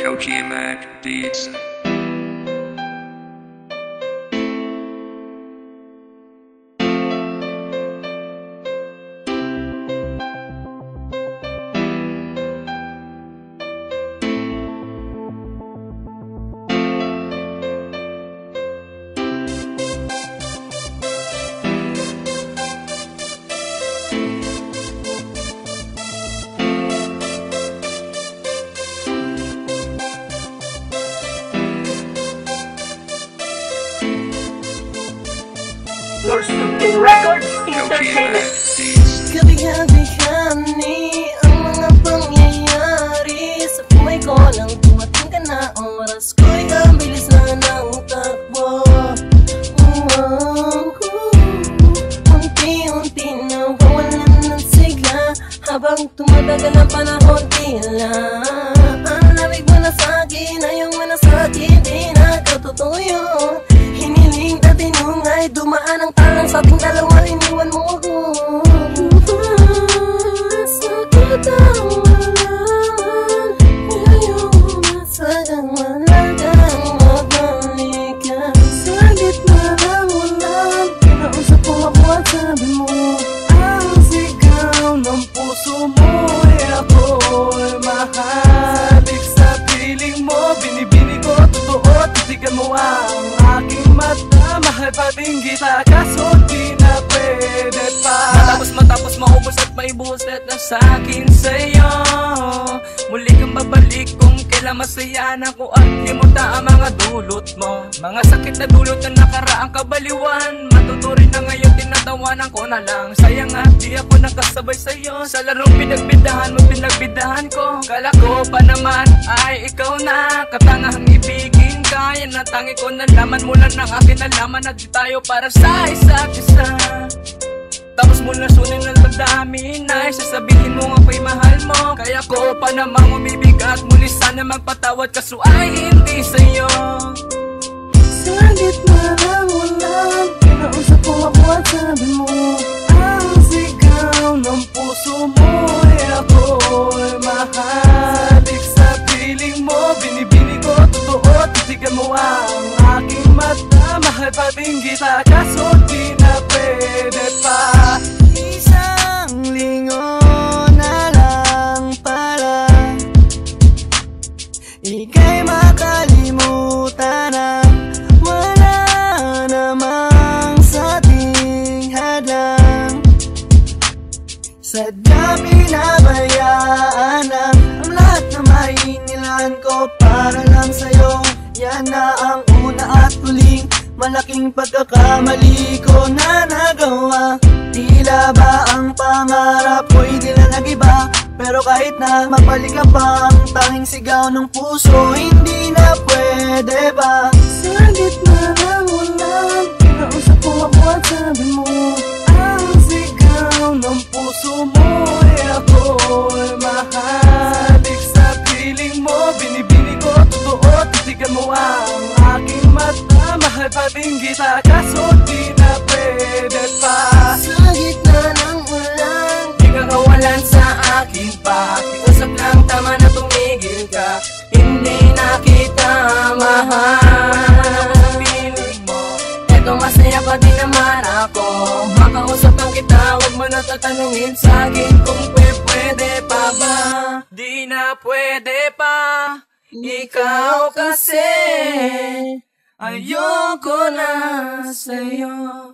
Koji Mac Beats. Lord Stupid Records Entertainment. Kabihag-bihani ang mga pangyayari sa buhay ko nang dumating ka na oras ko'y ang bilis na ng takbo. Unti-unti nawawalan ng sigla habang tumatagal ang panahon, tila ang lamig mo na sa'kin, ayaw mo na sa'kin, di nakatotoo yun. Hiniling na tinungay, dumaan ang talang sa ating dalawa, iniwan mo ako. Sakit ang malaman, ayaw mo na sa'king malagang magbalik ka. Sa gitna ng ulan, kinausap ko ako at sabi mo, ang sigaw ng puso mo ay ako'y mahalik sa piling mo. Binibini ko, totoo, titigan mo ang aking mata. Mahal pa din kita, kaso di na pwede pa. Matapos maubos at maibos lahat na sa'kin sa'yo. Muli kang babalik kung kailan masaya na ko at limutan ang mga dulot mo. Mga sakit na dulot na nakaraang kabaliwan, matuturin na ngayon, tinatawanan ko na lang. Sayang at di ako nakasabay sa'yo sa larong pinagbidahan mo, pinagbidahan ko. Kala ko pa naman ay ikaw na katangahang ibigin ka. Yan ang tangi ko, nalaman mo lang ng akin, nalaman na di tayo para sa isa't isa. Tapos mo na sunin ng damdamin na sasabihin mo ako'y mahal mo. Kaya ko pa namang umibigat, muli sana magpatawad kaso ay hindi sa'yo. Sa gitna ng ulan, kinausap ko ako at sabi mo, ang sigaw ng puso mo ay ako'y mahalik sa piling mo. Binibini ko, totoo, titigan mo ang aking mata. Mahal pa din kita, kaso di na pwede pa. Isang lingon na lang para ika'y makalimutan na wala namang sa ating hadlang. Sadya pinabayaan ang lahat na mainilan ko para lang sa'yo. Yan na ang una at huling malaking pagkakamali ko na nagawa. Tila ba ang pangarap ko'y di na nag-iba, pero kahit na magbalik ka pa, ang tanging sigaw ng puso hindi na pwede ba. Sa gitna ng ulan, kinausap ko ako at sabi mo, ang sigaw ng puso mo ay ako'y mahalik sa piling mo. Binibini ko, totoo, titigan mo ang aking mata. Mahal pa din kita, kaso di na pwede pa. Sa gitna ng ulan, di ka kawalan sa akin pa. Kiusap lang, tama na tumigil ka. Hindi na kita mahal. Piling mo, eto masaya pa din naman ako. Makausap lang kita, huwag mo na tatanungin sa'kin kung pwede pa ba. Di na pwede pa, ikaw kasi ayoko na sa'yo.